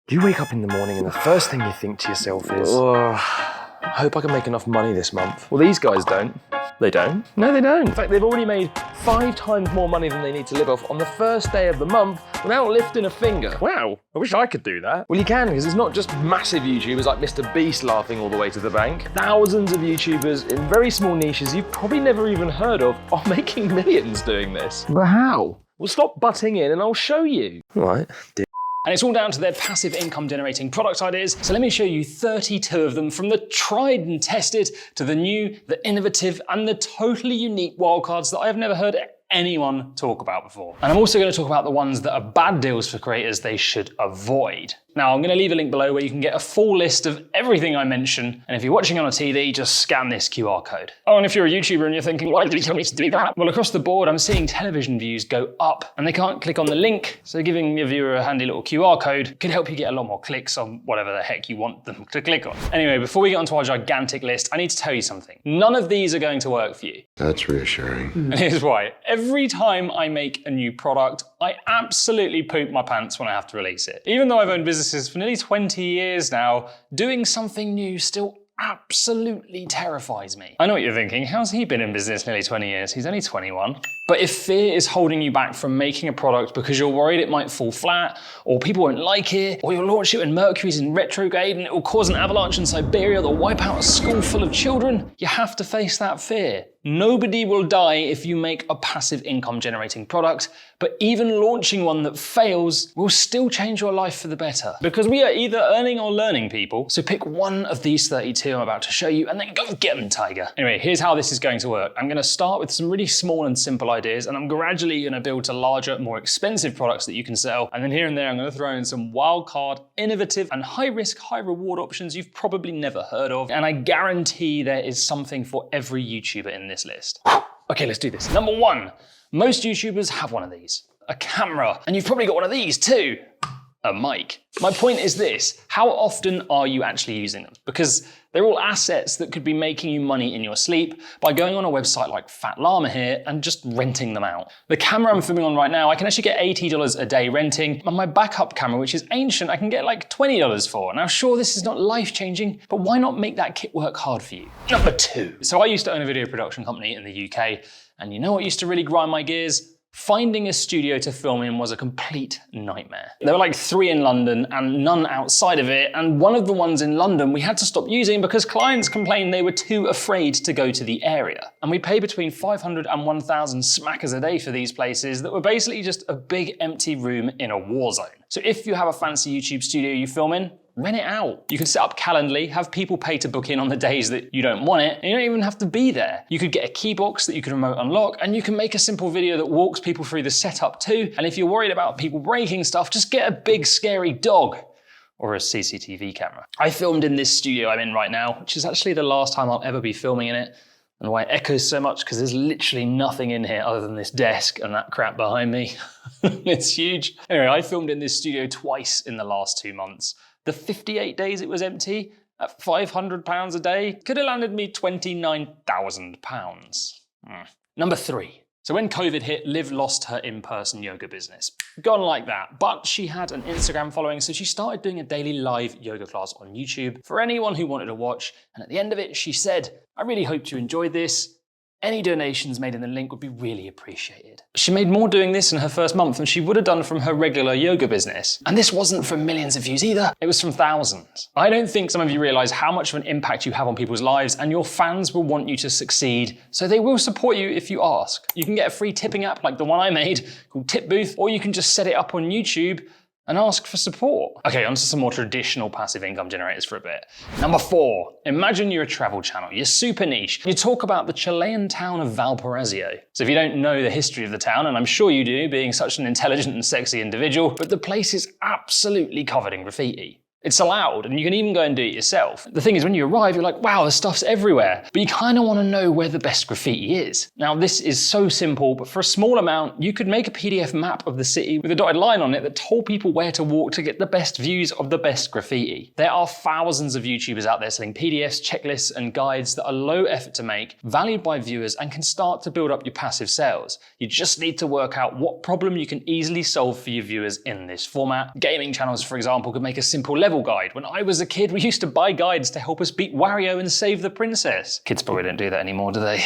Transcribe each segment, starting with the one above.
You wake up in the morning and the first thing you think to yourself is, oh, I hope I can make enough money this month. Well, these guys don't. They don't? No, they don't. In fact, they've already made 5 times more money than they need to live off on the first day of the month without lifting a finger. Wow, I wish I could do that. Well, you can, because it's not just massive YouTubers like Mr. Beast laughing all the way to the bank. Thousands of YouTubers in very small niches you've probably never even heard of are making millions doing this. But how? Well, stop butting in and I'll show you. All right, And it's all down to their passive income generating product ideas. So let me show you 32 of them, from the tried and tested to the new, the innovative, and the totally unique wildcards that I have never heard anyone talk about before. And I'm also going to talk about the ones that are bad deals for creators they should avoid. Now, I'm going to leave a link below where you can get a full list of everything I mention. And if you're watching on a TV, just scan this QR code. Oh, and if you're a YouTuber and you're thinking, why did you tell me to do that? Well, across the board, I'm seeing television views go up and they can't click on the link. So giving your viewer a handy little QR code could help you get a lot more clicks on whatever the heck you want them to click on. Anyway, before we get onto our gigantic list, I need to tell you something. None of these are going to work for you. That's reassuring. And here's why. Every time I make a new product, I absolutely poop my pants when I have to release it. Even though I've owned businesses for nearly 20 years now, doing something new still absolutely terrifies me. I know what you're thinking, how's he been in business nearly 20 years? He's only 21. But if fear is holding you back from making a product because you're worried it might fall flat, or people won't like it, or you'll launch it when Mercury's in retrograde and it will cause an avalanche in Siberia that'll wipe out a school full of children, you have to face that fear. Nobody will die if you make a passive income generating product, but even launching one that fails will still change your life for the better. Because we are either earning or learning, people. So pick one of these 32 I'm about to show you and then go get them, tiger. Anyway, here's how this is going to work. I'm going to start with some really small and simple ideas, and I'm gradually going to build to larger, more expensive products that you can sell. And then here and there, I'm going to throw in some wildcard, innovative, and high risk, high reward options you've probably never heard of. And I guarantee there is something for every YouTuber in this list. Okay, let's do this. Number 1, most YouTubers have one of these, a camera, and you've probably got one of these too, a mic. My point is this, how often are you actually using them? Because they're all assets that could be making you money in your sleep by going on a website like Fat Llama here and just renting them out. The camera I'm filming on right now, I can actually get $80 a day renting, and my backup camera, which is ancient, I can get like $20 for. Now sure, this is not life-changing, but why not make that kit work hard for you? Number 2. So I used to own a video production company in the UK, and you know what used to really grind my gears? Finding a studio to film in was a complete nightmare. There were like 3 in London and none outside of it, and one of the ones in London we had to stop using because clients complained they were too afraid to go to the area. And we paid between 500 and 1,000 smackers a day for these places that were basically just a big empty room in a war zone. So if you have a fancy YouTube studio you film in, rent it out. You can set up Calendly, have people pay to book in on the days that you don't want it, and you don't even have to be there. You could get a key box that you can remote unlock, and you can make a simple video that walks people through the setup too. And if you're worried about people breaking stuff, just get a big scary dog or a CCTV camera. I filmed in this studio I'm in right now, which is actually the last time I'll ever be filming in it. And why it echoes so much, because there's literally nothing in here other than this desk and that crap behind me. It's huge. Anyway, I filmed in this studio twice in the last 2 months. The 58 days it was empty at £500 a day could have landed me £29,000. Number 3. So when COVID hit, Liv lost her in-person yoga business. Gone like that, but she had an Instagram following, so she started doing a daily live yoga class on YouTube for anyone who wanted to watch. And at the end of it, she said, I really hope you enjoyed this. Any donations made in the link would be really appreciated. She made more doing this in her first month than she would have done from her regular yoga business. And this wasn't from millions of views either, it was from thousands. I don't think some of you realize how much of an impact you have on people's lives, and your fans will want you to succeed, so they will support you if you ask. You can get a free tipping app like the one I made called Tip Booth, or you can just set it up on YouTube and ask for support. Okay, on to some more traditional passive income generators for a bit. Number 4, imagine you're a travel channel, you're super niche. You talk about the Chilean town of Valparaiso. So if you don't know the history of the town, and I'm sure you do, being such an intelligent and sexy individual, but the place is absolutely covered in graffiti. It's allowed, and you can even go and do it yourself. The thing is, when you arrive, you're like, wow, the stuff's everywhere. But you kind of want to know where the best graffiti is. Now, this is so simple, but for a small amount, you could make a PDF map of the city with a dotted line on it that told people where to walk to get the best views of the best graffiti. There are thousands of YouTubers out there selling PDFs, checklists, and guides that are low effort to make, valued by viewers, and can start to build up your passive sales. You just need to work out what problem you can easily solve for your viewers in this format. Gaming channels, for example, could make a simple level guide. When I was a kid, we used to buy guides to help us beat Wario and save the princess. Kids probably don't do that anymore, do they?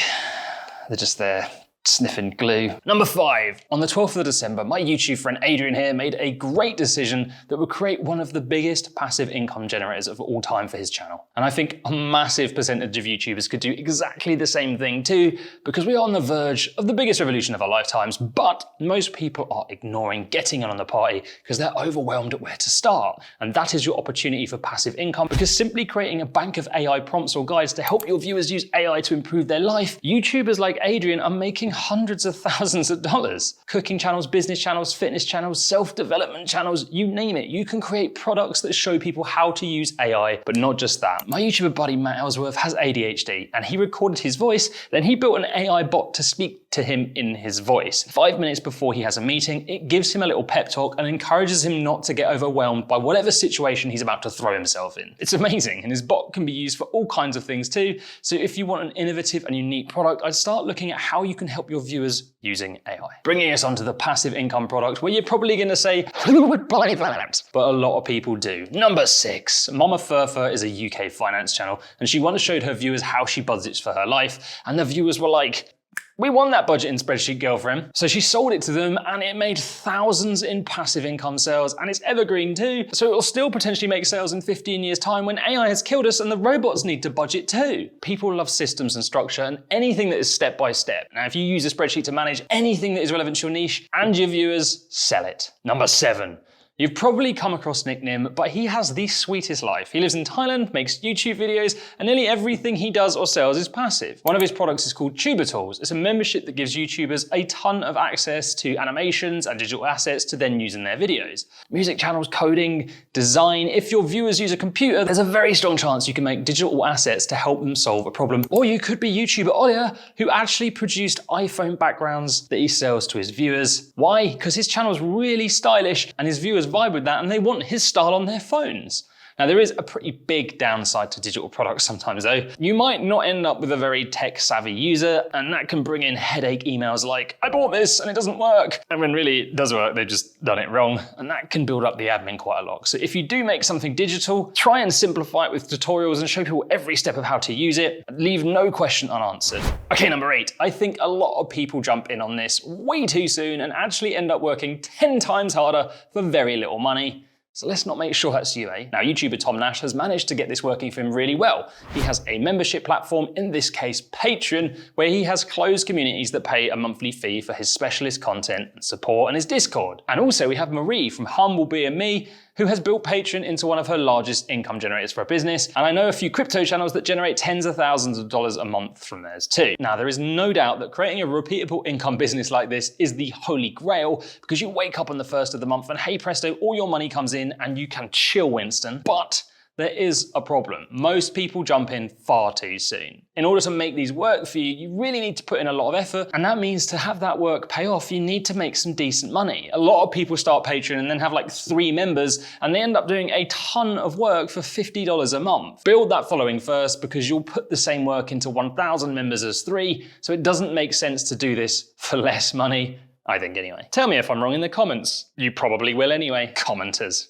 They're just there sniffing glue. Number 5. On the 12th of December, my YouTube friend Adrian here made a great decision that would create one of the biggest passive income generators of all time for his channel. And I think a massive percentage of YouTubers could do exactly the same thing too, because we are on the verge of the biggest revolution of our lifetimes, but most people are ignoring getting in on the party because they're overwhelmed at where to start. And that is your opportunity for passive income, because simply creating a bank of AI prompts or guides to help your viewers use AI to improve their life, YouTubers like Adrian are making hundreds of thousands of dollars. Cooking channels, business channels, fitness channels, self-development channels, you name it. You can create products that show people how to use AI, but not just that. My YouTuber buddy Matt Ellsworth has ADHD, and he recorded his voice, then he built an AI bot to speak to him in his voice. 5 minutes before he has a meeting, it gives him a little pep talk and encourages him not to get overwhelmed by whatever situation he's about to throw himself in. It's amazing, and his bot can be used for all kinds of things too. So if you want an innovative and unique product, I'd start looking at how you can help your viewers using AI. Bringing us onto the passive income product, where you're probably going to say, who would buy that? But a lot of people do. Number 6, Mama Furfur is a UK finance channel, and she once showed her viewers how she budgets for her life, and the viewers were like, we want that budget in Spreadsheet girlfriend. So she sold it to them, and it made thousands in passive income sales, and it's evergreen too. So it will still potentially make sales in 15 years time when AI has killed us and the robots need to budget too. People love systems and structure and anything that is step by step. Now, if you use a spreadsheet to manage anything that is relevant to your niche and your viewers, sell it. Number 7. You've probably come across Nick Nim, but he has the sweetest life. He lives in Thailand, makes YouTube videos, and nearly everything he does or sells is passive. One of his products is called Tuber Tools. It's a membership that gives YouTubers a ton of access to animations and digital assets to then use in their videos. Music channels, coding, design. If your viewers use a computer, there's a very strong chance you can make digital assets to help them solve a problem. Or you could be YouTuber Olia, who actually produced iPhone backgrounds that he sells to his viewers. Why? Because his channel's really stylish and his viewers vibe with that and they want his style on their phones. Now, there is a pretty big downside to digital products sometimes though. You might not end up with a very tech-savvy user, and that can bring in headache emails like, I bought this and it doesn't work. And when really it does work, they've just done it wrong. And that can build up the admin quite a lot. So if you do make something digital, try and simplify it with tutorials and show people every step of how to use it. Leave no question unanswered. Okay, number 8. I think a lot of people jump in on this way too soon and actually end up working 10 times harder for very little money. So let's not make sure that's you, eh? Now, YouTuber Tom Nash has managed to get this working for him really well. He has a membership platform, in this case Patreon, where he has closed communities that pay a monthly fee for his specialist content and support and his Discord. And also we have Marie from Humble Bee and Me, who has built Patreon into one of her largest income generators for a business. And I know a few crypto channels that generate tens of thousands of dollars a month from theirs too. Now, there is no doubt that creating a repeatable income business like this is the holy grail, because you wake up on the first of the month and hey presto, all your money comes in and you can chill Winston. But there is a problem. Most people jump in far too soon. In order to make these work for you, you really need to put in a lot of effort, and that means to have that work pay off, you need to make some decent money. A lot of people start Patreon and then have like 3 members, and they end up doing a ton of work for $50 a month. Build that following first, because you'll put the same work into 1,000 members as 3, so it doesn't make sense to do this for less money. I think anyway. Tell me if I'm wrong in the comments. You probably will anyway, commenters.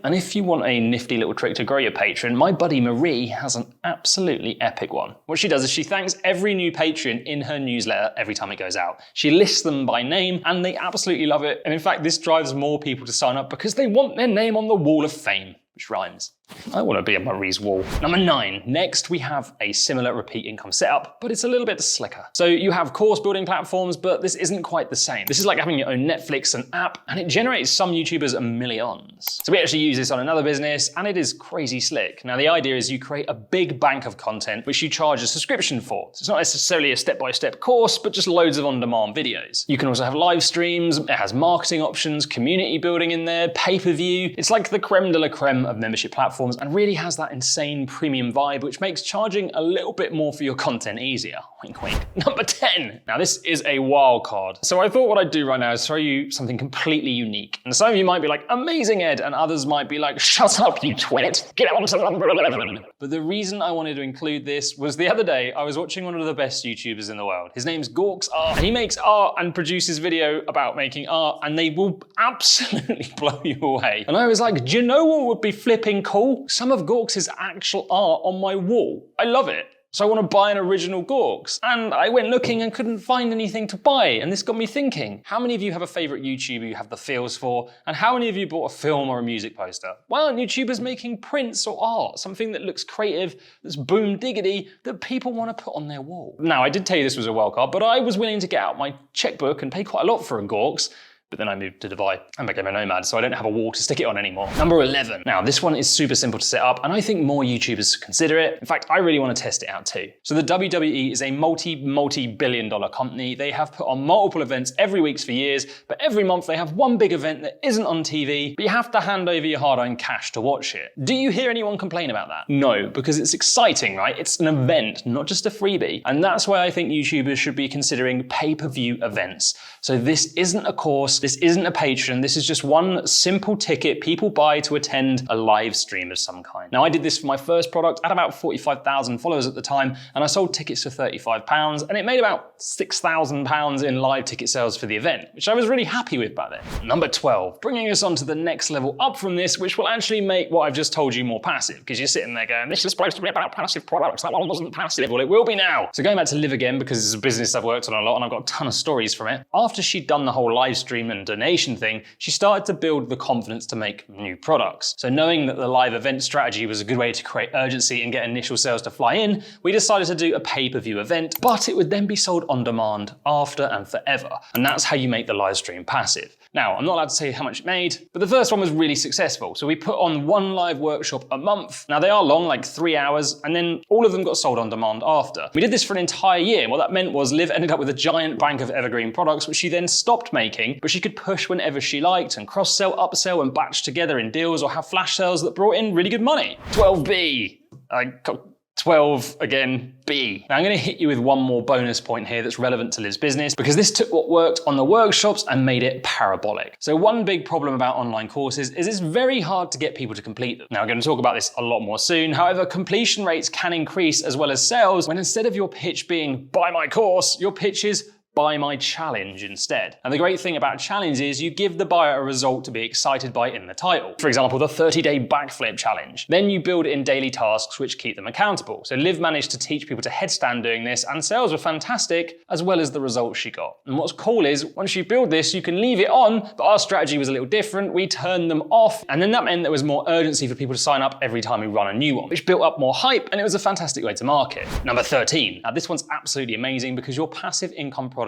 And if you want a nifty little trick to grow your Patreon, my buddy Marie has an absolutely epic one. What she does is she thanks every new Patreon in her newsletter every time it goes out. She lists them by name and they absolutely love it. And in fact, this drives more people to sign up because they want their name on the wall of fame, which rhymes. I want to be on Marie's wall. Number 9. Next, we have a similar repeat income setup, but it's a little bit slicker. So you have course building platforms, but this isn't quite the same. This is like having your own Netflix and app, and it generates some YouTubers millions. So we actually use this on another business, and it is crazy slick. Now, the idea is you create a big bank of content, which you charge a subscription for. So it's not necessarily a step-by-step course, but just loads of on-demand videos. You can also have live streams, it has marketing options, community building in there, pay-per-view. It's like the creme de la creme ecosystem of membership platforms and really has that insane premium vibe, which makes charging a little bit more for your content easier. Wink, wink. Number 10. Now this is a wild card. So I thought what I'd do right now is show you something completely unique. And some of you might be like, amazing, Ed, and others might be like, shut up, you twit. Get on to number 11. But the reason I wanted to include this was the other day I was watching one of the best YouTubers in the world. His name's Gorks Art, and he makes art and produces video about making art, and they will absolutely blow you away. And I was like, do you know what would be flipping cool? Some of Gorks' actual art on my wall. I love it. So I want to buy an original Gorks. And I went looking and couldn't find anything to buy. And this got me thinking, how many of you have a favorite YouTuber you have the feels for? And how many of you bought a film or a music poster? Why aren't YouTubers making prints or art? Something that looks creative, that's boom diggity, that people want to put on their wall. Now, I did tell you this was a wildcard, but I was willing to get out my checkbook and pay quite a lot for a Gorks. But then I moved to Dubai and became a nomad, so I don't have a wall to stick it on anymore. Number 11. Now, this one is super simple to set up, and I think more YouTubers should consider it. In fact, I really want to test it out too. So the WWE is a multi-billion dollar company. They have put on multiple events every week for years, but every month they have one big event that isn't on TV, but you have to hand over your hard-earned cash to watch it. Do you hear anyone complain about that? No, because it's exciting, right? It's an event, not just a freebie. And that's why I think YouTubers should be considering pay-per-view events. So this isn't a course, this isn't a Patreon, this is just one simple ticket people buy to attend a live stream of some kind. Now I did this for my first product, I had about 45,000 followers at the time, and I sold tickets for £35, and it made about £6,000 in live ticket sales for the event, which I was really happy with back then. Number 12, bringing us on to the next level up from this, which will actually make what I've just told you more passive, because you're sitting there going, this is supposed to be about passive products, that one wasn't passive. Well, it will be now. So going back to Liv again, because it's a business I've worked on a lot, and I've got a ton of stories from it. After she'd done the whole live stream and donation thing, she started to build the confidence to make new products. So knowing that the live event strategy was a good way to create urgency and get initial sales to fly in, we decided to do a pay-per-view event, but it would then be sold on demand after and forever. And that's how you make the live stream passive. Now, I'm not allowed to say how much it made, but the first one was really successful. So we put on one live workshop a month. Now they are long, like 3 hours, and then all of them got sold on demand after. We did this for an entire year. What that meant was Liv ended up with a giant bank of evergreen products, which she then stopped making, but she could push whenever she liked and cross-sell, upsell, and batch together in deals or have flash sales that brought in really good money. 12B. I got 12 again, B. Now I'm going to hit you with one more bonus point here that's relevant to Liv's business, because this took what worked on the workshops and made it parabolic. So one big problem about online courses is it's very hard to get people to complete them. Now I'm going to talk about this a lot more soon. However, completion rates can increase as well as sales when instead of your pitch being buy my course, your pitch is buy my challenge instead. And the great thing about challenge is you give the buyer a result to be excited by in the title. For example, the 30-day backflip challenge. Then you build in daily tasks which keep them accountable. So Liv managed to teach people to headstand doing this, and sales were fantastic, as well as the results she got. And what's cool is once you build this, you can leave it on, but our strategy was a little different. We turned them off, and then that meant there was more urgency for people to sign up every time we run a new one, which built up more hype, and it was a fantastic way to market. Number 13. Now this one's absolutely amazing because your passive income product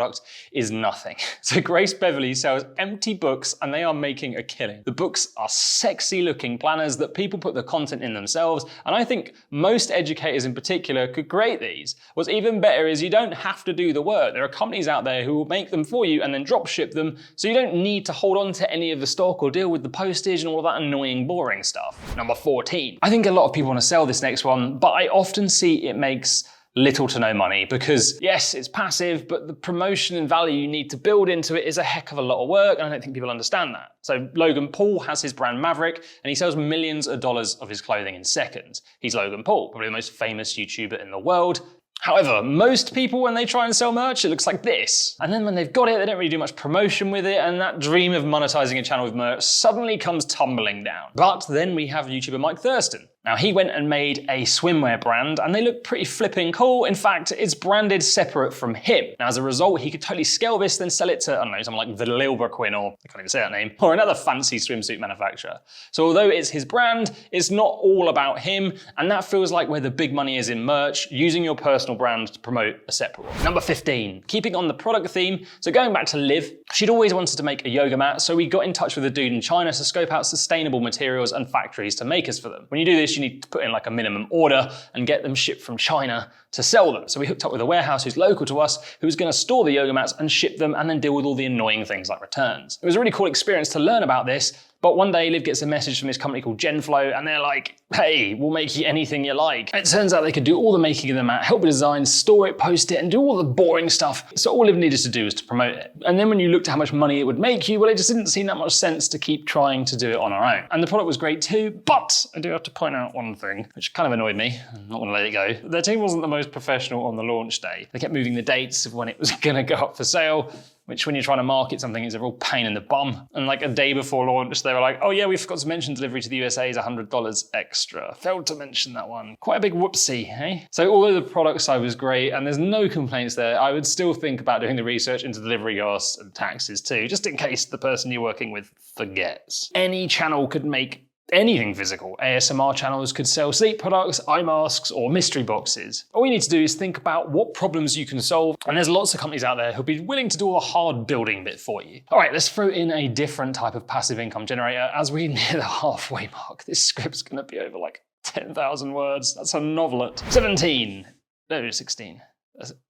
is nothing. So Grace Beverly sells empty books and they are making a killing. The books are sexy looking planners that people put the content in themselves, and I think most educators in particular could create these. What's even better is you don't have to do the work. There are companies out there who will make them for you and then drop ship them, so you don't need to hold on to any of the stock or deal with the postage and all that annoying boring stuff. Number 14. I think a lot of people want to sell this next one, but I often see it makes little to no money because yes, it's passive, but the promotion and value you need to build into it is a heck of a lot of work, and I don't think people understand that. So Logan Paul has his brand Maverick, and he sells millions of dollars of his clothing in seconds. He's Logan Paul, probably the most famous YouTuber in the world. However, most people, when they try and sell merch, it looks like this. And then when they've got it, they don't really do much promotion with it, and that dream of monetizing a channel with merch suddenly comes tumbling down. But then we have YouTuber Mike Thurston. Now he went and made a swimwear brand and they look pretty flipping cool. In fact, it's branded separate from him. Now as a result, he could totally scale this, then sell it to, I don't know, someone like the Lilberquin, or I can't even say that name, or another fancy swimsuit manufacturer. So although it's his brand, it's not all about him, and that feels like where the big money is in merch, using your personal brand to promote a separate one. Number 15, keeping on the product theme. So going back to Liv, she'd always wanted to make a yoga mat, so we got in touch with a dude in China to scope out sustainable materials and factories to make us for them. When you do this, you need to put in like a minimum order and get them shipped from China to sell them. So we hooked up with a warehouse who's local to us, who was going to store the yoga mats and ship them and then deal with all the annoying things like returns. It was a really cool experience to learn about this, But one day Liv gets a message from this company called Genflow and they're like, hey, we'll make you anything you like. It turns out they could do all the making of the mat, help with design, store it, post it, and do all the boring stuff. So all Liv needed to do was to promote it. And then when you looked at how much money it would make you, well, it just didn't seem that much sense to keep trying to do it on our own. And the product was great too, but I do have to point out one thing, which kind of annoyed me. I'm not gonna let it go. Their team wasn't the most professional on the launch day. They kept moving the dates of when it was gonna go up for sale, which when you're trying to market something is a real pain in the bum. And like a day before launch, they were like, oh yeah, we forgot to mention delivery to the USA is $100 extra. Failed to mention that one. Quite a big whoopsie, eh? So although the product side was great and there's no complaints there, I would still think about doing the research into delivery costs and taxes too, just in case the person you're working with forgets. Any channel could make anything physical. ASMR channels could sell sleep products, eye masks, or mystery boxes. All you need to do is think about what problems you can solve, and there's lots of companies out there who'll be willing to do all the hard building bit for you. All right, let's throw in a different type of passive income generator as we near the halfway mark. This script's gonna be over like 10,000 words. That's a novelette. 17. No, 16.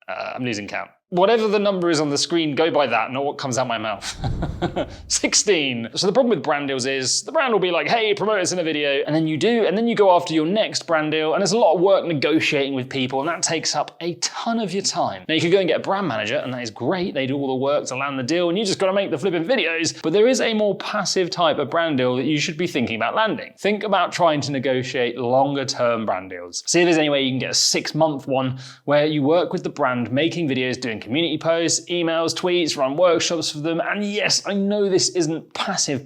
I'm losing count. Whatever the number is on the screen, go by that, not what comes out my mouth. 16. So the problem with brand deals is the brand will be like, hey, promote us in a video, and then you do, and then you go after your next brand deal, and there's a lot of work negotiating with people, and that takes up a ton of your time. Now you could go and get a brand manager, and that is great. They do all the work to land the deal, and you just gotta make the flipping videos, but there is a more passive type of brand deal that you should be thinking about landing. Think about trying to negotiate longer term brand deals. See if there's any way you can get a 6-month one where you work with the brand, making videos, doing community posts, emails, tweets, run workshops for them. And yes, I know this isn't passive,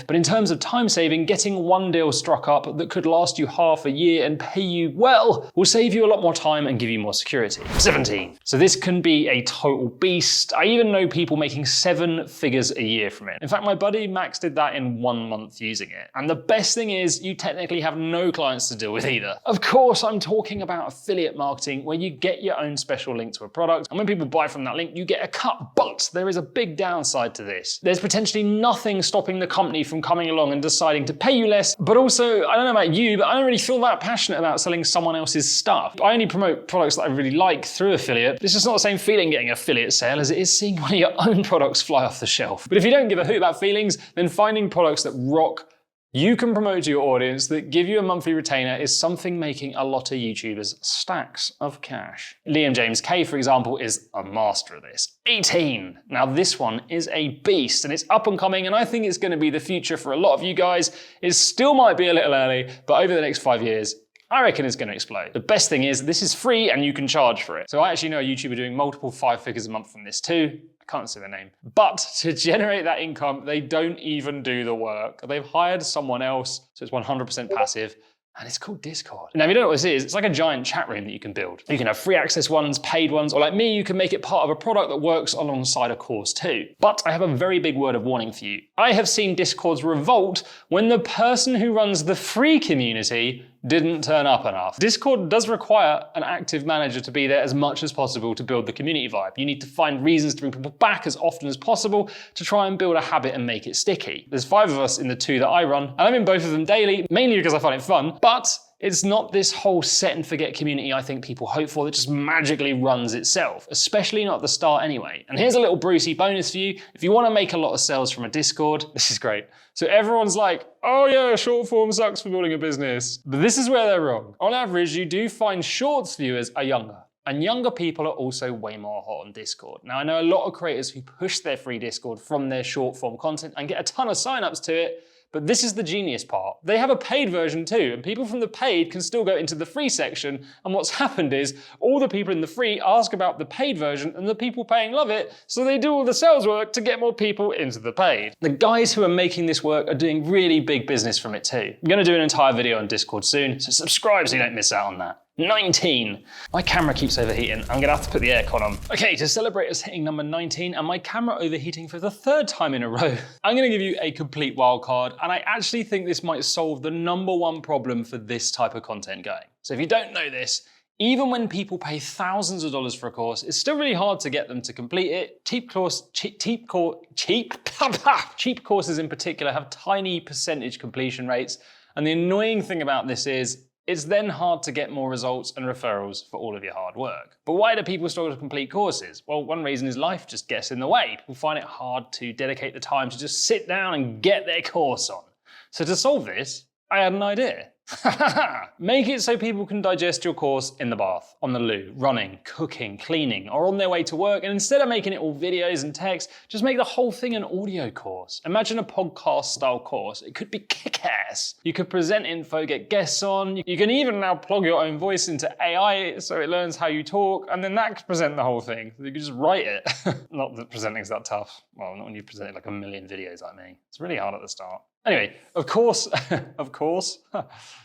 but in terms of time saving, getting one deal struck up that could last you half a year and pay you well will save you a lot more time and give you more security. 17. So this can be a total beast. I even know people making 7 figures a year from it. In fact, my buddy Max did that in 1 month using it. And the best thing is you technically have no clients to deal with either. Of course, I'm talking about affiliate marketing where you get your own special link to a product, and when people buy from that link, you get a cut, but there is a big downside to this. There's potentially nothing stopping the company from coming along and deciding to pay you less, but also, I don't know about you, but I don't really feel that passionate about selling someone else's stuff. I only promote products that I really like through affiliate. It's just not the same feeling getting an affiliate sale as it is seeing one of your own products fly off the shelf. But if you don't give a hoot about feelings, then finding products that rock you can promote to your audience that give you a monthly retainer is something making a lot of YouTubers stacks of cash. Liam James K, for example, is a master of this. 18. Now this one is a beast and it's up and coming and I think it's gonna be the future for a lot of you guys. It still might be a little early, but over the next 5 years, I reckon it's going to explode. The best thing is this is free and you can charge for it. So I actually know a YouTuber doing multiple 5 figures a month from this too. I can't say their name. But to generate that income, they don't even do the work. They've hired someone else, so it's 100% passive. And it's called Discord. Now, if you don't know what this is, it's like a giant chat room that you can build. You can have free access ones, paid ones, or like me, you can make it part of a product that works alongside a course too. But I have a very big word of warning for you. I have seen Discords revolt when the person who runs the free community didn't turn up enough. Discord does require an active manager to be there as much as possible to build the community vibe. You need to find reasons to bring people back as often as possible to try and build a habit and make it sticky. There's 5 of us in the 2 that I run, and I'm in both of them daily, mainly because I find it fun, but it's not this whole set and forget community I think people hope for that just magically runs itself, especially not at the start anyway. And here's a little Brucey bonus for you. If you want to make a lot of sales from a Discord, this is great. So everyone's like, oh yeah, short form sucks for building a business. But this is where they're wrong. On average, you do find shorts viewers are younger. And younger people are also way more hot on Discord. Now I know a lot of creators who push their free Discord from their short form content and get a ton of signups to it, but this is the genius part. They have a paid version too, and people from the paid can still go into the free section, and what's happened is all the people in the free ask about the paid version, and the people paying love it, so they do all the sales work to get more people into the paid. The guys who are making this work are doing really big business from it too. I'm gonna do an entire video on Discord soon, so subscribe so you don't miss out on that. 19. My camera keeps overheating. I'm gonna have to put the aircon on. Okay, to celebrate us hitting number 19 and my camera overheating for the 3rd time in a row, I'm gonna give you a complete wild card, and I actually think this might solve the #1 problem for this type of content going. So if you don't know this, even when people pay thousands of dollars for a course, it's still really hard to get them to complete it. Cheap courses in particular have tiny percentage completion rates, and the annoying thing about this is it's then hard to get more results and referrals for all of your hard work. But why do people struggle to complete courses? Well, one reason is life just gets in the way. People find it hard to dedicate the time to just sit down and get their course on. So to solve this, I had an idea. Make it so people can digest your course in the bath, on the loo, running, cooking, cleaning, or on their way to work. And instead of making it all videos and text, just make the whole thing an audio course. Imagine a podcast style course. It could be kick-ass. You could present info, get guests on. You can even now plug your own voice into AI so it learns how you talk, and then that could present the whole thing. You could just write it. Not that presenting's that tough. Well, not when you've presented like a million videos like me. It's really hard at the start. Anyway, of course,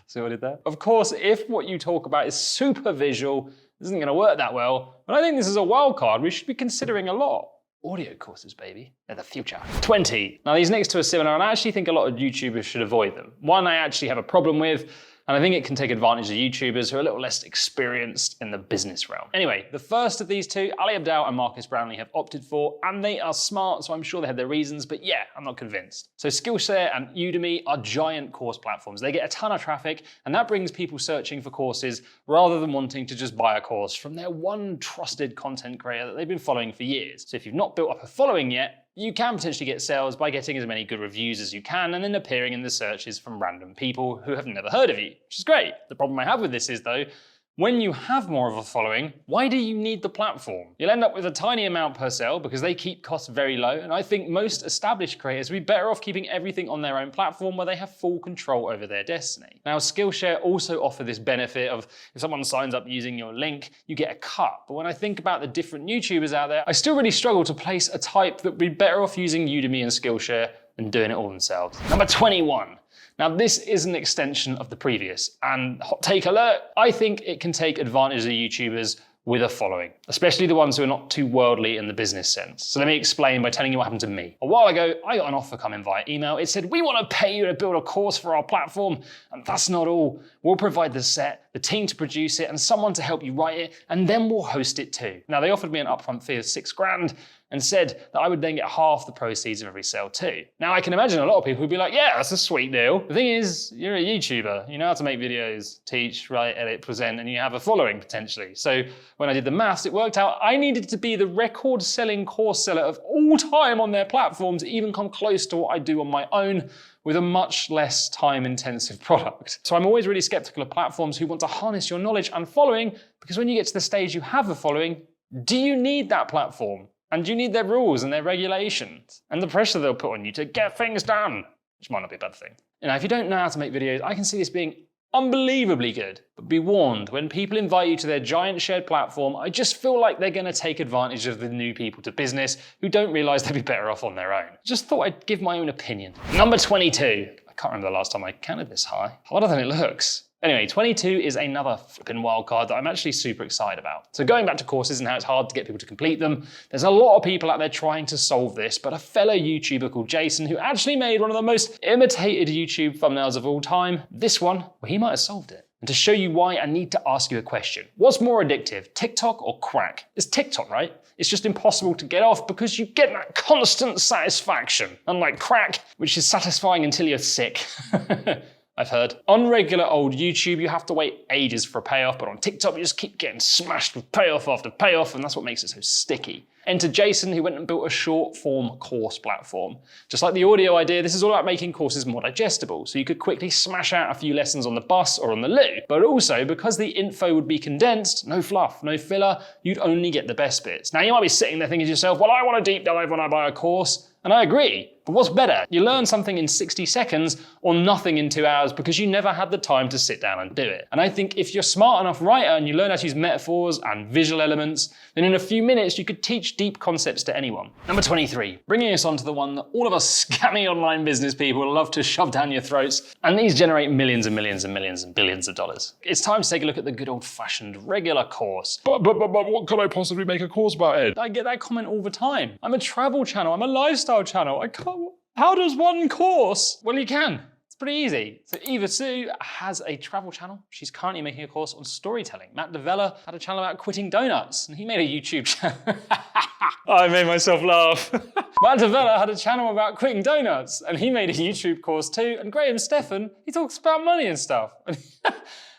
see what I did there? Of course, if what you talk about is super visual, this isn't gonna work that well, but I think this is a wild card we should be considering a lot. Audio courses, baby, they're the future. 20. Now these next two are similar, and I actually think a lot of YouTubers should avoid them. One I actually have a problem with, and I think it can take advantage of YouTubers who are a little less experienced in the business realm. Anyway, the first of these two, Ali Abdaal and Marcus Brownlee have opted for, and they are smart, so I'm sure they have their reasons, but yeah, I'm not convinced. So Skillshare and Udemy are giant course platforms. They get a ton of traffic, and that brings people searching for courses rather than wanting to just buy a course from their one trusted content creator that they've been following for years. So if you've not built up a following yet, you can potentially get sales by getting as many good reviews as you can and then appearing in the searches from random people who have never heard of you, which is great. The problem I have with this is though, when you have more of a following, why do you need the platform? You'll end up with a tiny amount per sale because they keep costs very low, and I think most established creators would be better off keeping everything on their own platform where they have full control over their destiny. Now, Skillshare also offer this benefit of if someone signs up using your link, you get a cut. But when I think about the different YouTubers out there, I still really struggle to place a type that would be better off using Udemy and Skillshare than doing it all themselves. Number 21. Now this is an extension of the previous, and hot take alert, I think it can take advantage of the YouTubers with a following, especially the ones who are not too worldly in the business sense. So let me explain by telling you what happened to me. A while ago, I got an offer coming via email. It said, we want to pay you to build a course for our platform, and that's not all. We'll provide the set, the team to produce it, and someone to help you write it, and then we'll host it too. Now they offered me an upfront fee of $6,000, and said that I would then get half the proceeds of every sale too. Now I can imagine a lot of people would be like, yeah, that's a sweet deal. The thing is, you're a YouTuber, you know how to make videos, teach, write, edit, present, and you have a following potentially. So when I did the maths, it worked out I needed to be the record-selling course seller of all time on their platform to even come close to what I do on my own with a much less time-intensive product. So I'm always really skeptical of platforms who want to harness your knowledge and following, because when you get to the stage you have a following, do you need that platform? And you need their rules and their regulations and the pressure they'll put on you to get things done, which might not be a bad thing. Now, if you don't know how to make videos, I can see this being unbelievably good. But be warned, when people invite you to their giant shared platform, I just feel like they're gonna take advantage of the new people to business who don't realize they'd be better off on their own. Just thought I'd give my own opinion. Number 22. I can't remember the last time I counted this high. Harder than it looks. Anyway, 22 is another flipping wild card that I'm actually super excited about. So going back to courses and how it's hard to get people to complete them, there's a lot of people out there trying to solve this, but a fellow YouTuber called Jason, who actually made one of the most imitated YouTube thumbnails of all time, this one, well, he might have solved it. And to show you why, I need to ask you a question. What's more addictive, TikTok or crack? It's TikTok, right? It's just impossible to get off because you get that constant satisfaction, unlike crack, which is satisfying until you're sick. I've heard. On regular old YouTube, you have to wait ages for a payoff, but on TikTok, you just keep getting smashed with payoff after payoff, and that's what makes it so sticky. Enter Jason, who went and built a short-form course platform. Just like the audio idea, this is all about making courses more digestible, so you could quickly smash out a few lessons on the bus or on the loo. But also, because the info would be condensed, no fluff, no filler, you'd only get the best bits. Now, you might be sitting there thinking to yourself, well, I want a deep dive when I buy a course. And I agree, but what's better? You learn something in 60 seconds or nothing in 2 hours because you never had the time to sit down and do it. And I think if you're smart enough writer and you learn how to use metaphors and visual elements, then in a few minutes you could teach deep concepts to anyone. Number 23, bringing us on to the one that all of us scammy online business people love to shove down your throats, and these generate millions and millions and millions and billions of dollars. It's time to take a look at the good old-fashioned regular course. But what could I possibly make a course about, Ed? I get that comment all the time. I'm a travel channel, I'm a lifestyle channel. I can't. How does one course? Well, you can. It's pretty easy. So Eva Sue has a travel channel. She's currently making a course on storytelling. Matt Devella had a channel about quitting donuts, and he made a YouTube channel. I made myself laugh. Matt Devella had a channel about quitting donuts, and he made a YouTube course too. And Graham Stephan, he talks about money and stuff.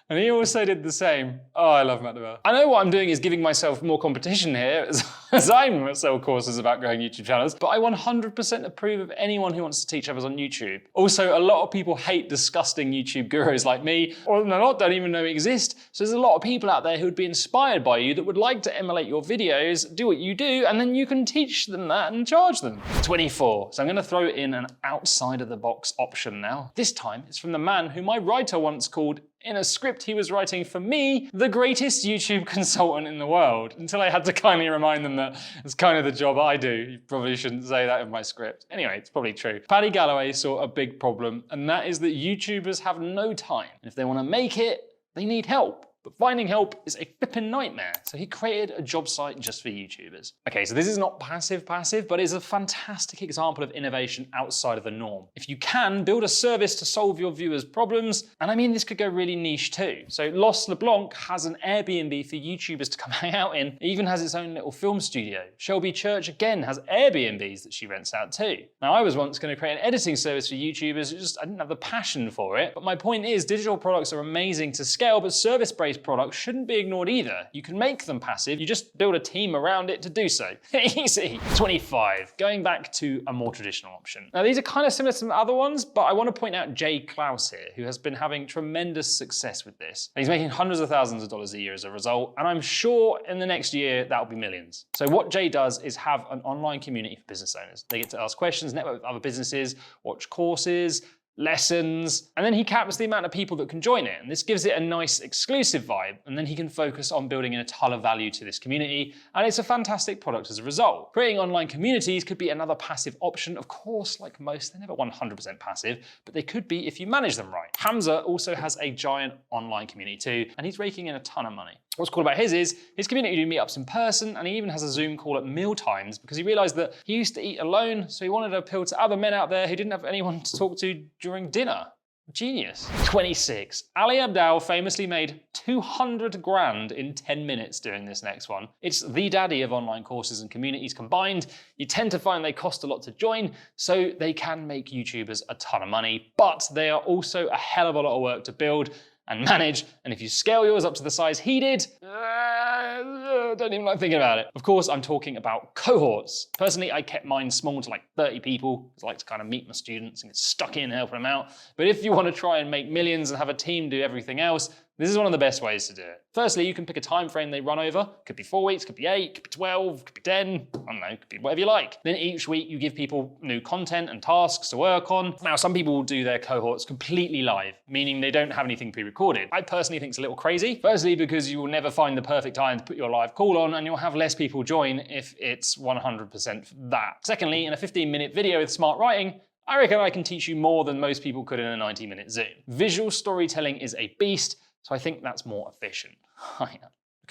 And he also did the same. Oh, I love Matt Devella. I know what I'm doing is giving myself more competition here. as I sell courses about growing YouTube channels, but I 100% approve of anyone who wants to teach others on YouTube. Also, a lot of people hate disgusting YouTube gurus like me, or a lot don't even know exist. So there's a lot of people out there who would be inspired by you that would like to emulate your videos, do what you do, and then you can teach them that and charge them. 24. So I'm gonna throw in an outside of the box option now. This time it's from the man who my writer once called, in a script he was writing for me, the greatest YouTube consultant in the world, until I had to kindly remind them that it's kind of the job I do. You probably shouldn't say that in my script. Anyway, it's probably true. Paddy Galloway saw a big problem, and that is that YouTubers have no time. And if they want to make it, they need help. But finding help is a flipping nightmare. So he created a job site just for YouTubers. Okay, so this is not passive, but it's a fantastic example of innovation outside of the norm. If you can, build a service to solve your viewers' problems. And I mean, this could go really niche too. So Los LeBlanc has an Airbnb for YouTubers to come hang out in. It even has its own little film studio. Shelby Church, again, has Airbnbs that she rents out too. Now, I was once going to create an editing service for YouTubers. I didn't have the passion for it. But my point is, digital products are amazing to scale, but service-based products shouldn't be ignored either. You can make them passive, you just build a team around it to do so. Easy. 25, going back to a more traditional option. Now these are kind of similar to some other ones, but I want to point out Jay Klaus here, who has been having tremendous success with this. And he's making hundreds of thousands of dollars a year as a result, and I'm sure in the next year that'll be millions. So what Jay does is have an online community for business owners. They get to ask questions, network with other businesses, watch courses, lessons, and then he caps the amount of people that can join it. And this gives it a nice exclusive vibe. And then he can focus on building in a ton of value to this community. And it's a fantastic product as a result. Creating online communities could be another passive option. Of course, like most, they're never 100% passive, but they could be if you manage them right. Hamza also has a giant online community too, and he's raking in a ton of money. What's cool about his is his community do meetups in person, and he even has a Zoom call at meal times because he realized that he used to eat alone, so he wanted to appeal to other men out there who didn't have anyone to talk to during dinner. Genius. 26. Ali Abdaal famously made 200 grand in 10 minutes doing this next one. It's the daddy of online courses and communities combined. You tend to find they cost a lot to join, so they can make YouTubers a ton of money, but they are also a hell of a lot of work to build and manage, and if you scale yours up to the size he did, don't even like thinking about it. Of course, I'm talking about cohorts. Personally, I kept mine small to like 30 people, because I like to kind of meet my students and get stuck in and help them out. But if you want to try and make millions and have a team do everything else, this is one of the best ways to do it. Firstly, you can pick a time frame they run over. Could be 4 weeks, could be 8, could be 12, could be 10, I don't know, could be whatever you like. Then each week you give people new content and tasks to work on. Now, some people will do their cohorts completely live, meaning they don't have anything pre-recorded. I personally think it's a little crazy. Firstly, because you will never find the perfect time to put your live call on, and you'll have less people join if it's 100% that. Secondly, in a 15-minute video with smart writing, I reckon I can teach you more than most people could in a 90-minute Zoom. Visual storytelling is a beast, so I think that's more efficient. Look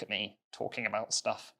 at me talking about stuff.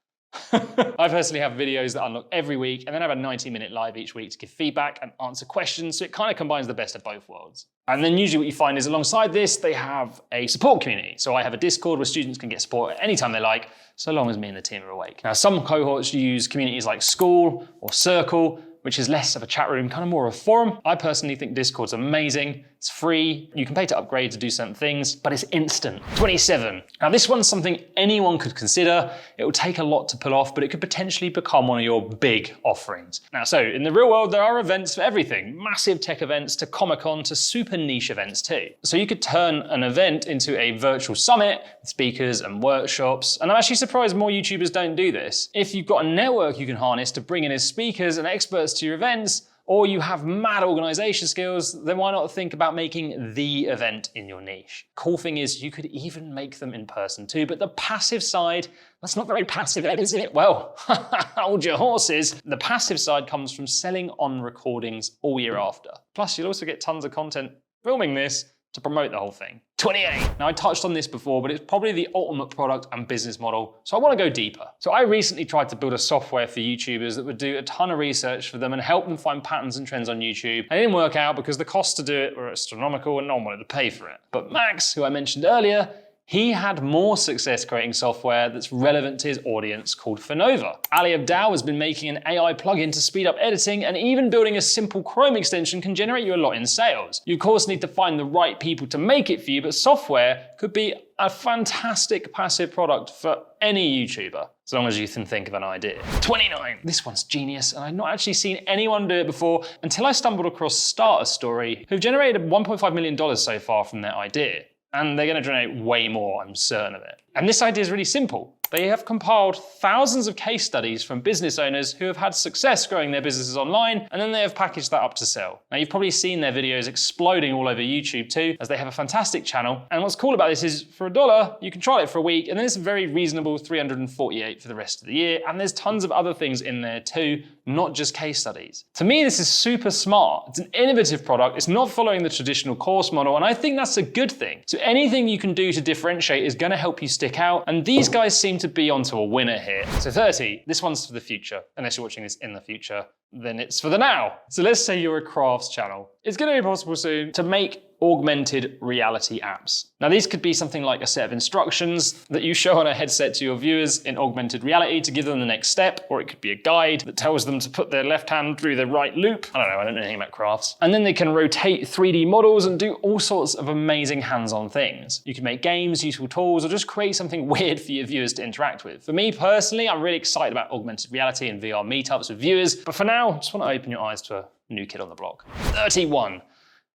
I personally have videos that unlock every week, and then I have a 90-minute live each week to give feedback and answer questions, so it kind of combines the best of both worlds. And then usually what you find is alongside this, they have a support community. So I have a Discord where students can get support at any time they like, so long as me and the team are awake. Now, some cohorts use communities like School or Circle, which is less of a chat room, kind of more of a forum. I personally think Discord's amazing. It's free, you can pay to upgrade to do certain things, but it's instant. 27. Now this one's something anyone could consider. It will take a lot to pull off, but it could potentially become one of your big offerings. Now, so in the real world, there are events for everything. Massive tech events to Comic-Con to super niche events too. So you could turn an event into a virtual summit with speakers and workshops. And I'm actually surprised more YouTubers don't do this. If you've got a network you can harness to bring in as speakers and experts to your events, or you have mad organization skills, then why not think about making the event in your niche? Cool thing is you could even make them in person too, but the passive side, that's not very passive, is it? Well, hold your horses. The passive side comes from selling on recordings all year after. Plus you'll also get tons of content filming this to promote the whole thing. 28. Now I touched on this before, but it's probably the ultimate product and business model, so I want to go deeper. So I recently tried to build a software for YouTubers that would do a ton of research for them and help them find patterns and trends on YouTube. And it didn't work out because the costs to do it were astronomical and no one wanted to pay for it. But Max, who I mentioned earlier, He had more success creating software that's relevant to his audience called Finova. Ali Abdal has been making an AI plugin to speed up editing, and even building a simple Chrome extension can generate you a lot in sales. You of course need to find the right people to make it for you, but software could be a fantastic passive product for any YouTuber, as long as you can think of an idea. 29. This one's genius, and I've not actually seen anyone do it before until I stumbled across Starter Story, who've generated $1.5 million so far from their idea. And they're gonna generate way more, I'm certain of it. And this idea is really simple. They have compiled thousands of case studies from business owners who have had success growing their businesses online, and then they have packaged that up to sell. Now, you've probably seen their videos exploding all over YouTube too, as they have a fantastic channel. And what's cool about this is, for $1, you can try it for a week, and then it's a very reasonable $348 for the rest of the year. And there's tons of other things in there too, not just case studies. To me, this is super smart. It's an innovative product. It's not following the traditional course model, and I think that's a good thing. So anything you can do to differentiate is gonna help you stick out, and these guys seem to be onto a winner here. So 30, this one's for the future. Unless you're watching this in the future, then it's for the now. So let's say you're a crafts channel. It's gonna be possible soon to make augmented reality apps. Now, these could be something like a set of instructions that you show on a headset to your viewers in augmented reality to give them the next step, or it could be a guide that tells them to put their left hand through the right loop. I don't know anything about crafts. And then they can rotate 3D models and do all sorts of amazing hands-on things. You can make games, useful tools, or just create something weird for your viewers to interact with. For me personally, I'm really excited about augmented reality and VR meetups with viewers, but for now, I just want to open your eyes to a new kid on the block. 31.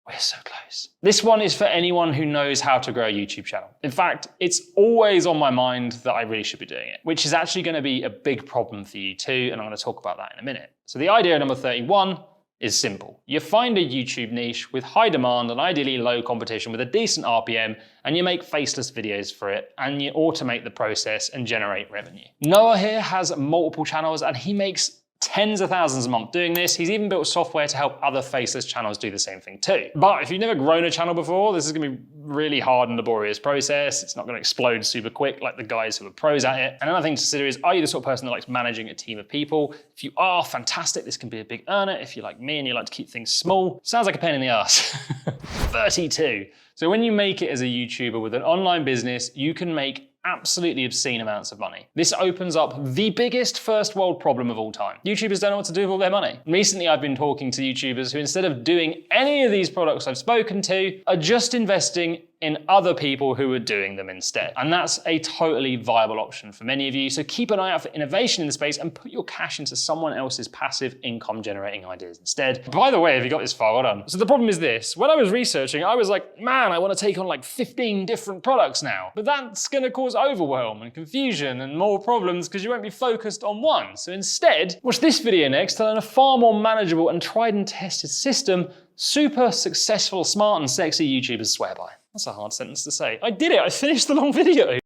We're so close. This one is for anyone who knows how to grow a YouTube channel. In fact, it's always on my mind that I really should be doing it, which is actually going to be a big problem for you too, and I'm going to talk about that in a minute. So the idea number 31 is simple. You find a YouTube niche with high demand and ideally low competition with a decent RPM, and you make faceless videos for it, and you automate the process and generate revenue. Noah here has multiple channels, and he makes tens of thousands a month doing this. He's even built software to help other faceless channels do the same thing too. But if you've never grown a channel before, this is gonna be really hard and laborious process. It's not gonna explode super quick like the guys who are pros at it. And another thing to consider is, are you the sort of person that likes managing a team of people? If you are, fantastic, this can be a big earner. If you're like me and you like to keep things small, sounds like a pain in the ass. 32. So when you make it as a YouTuber with an online business, you can make absolutely obscene amounts of money. This opens up the biggest first world problem of all time. YouTubers don't know what to do with all their money. Recently, I've been talking to YouTubers who, instead of doing any of these products I've spoken to, are just investing in other people who are doing them instead. And that's a totally viable option for many of you. So keep an eye out for innovation in the space and put your cash into someone else's passive income generating ideas instead. By the way, if you got this far, well done. So the problem is this: when I was researching, I was like, man, I want to take on like 15 different products now. But that's gonna cause overwhelm and confusion and more problems because you won't be focused on one. So instead, watch this video next to learn a far more manageable and tried and tested system super successful, smart and sexy YouTubers swear by. That's a hard sentence to say. I did it, I finished the long video.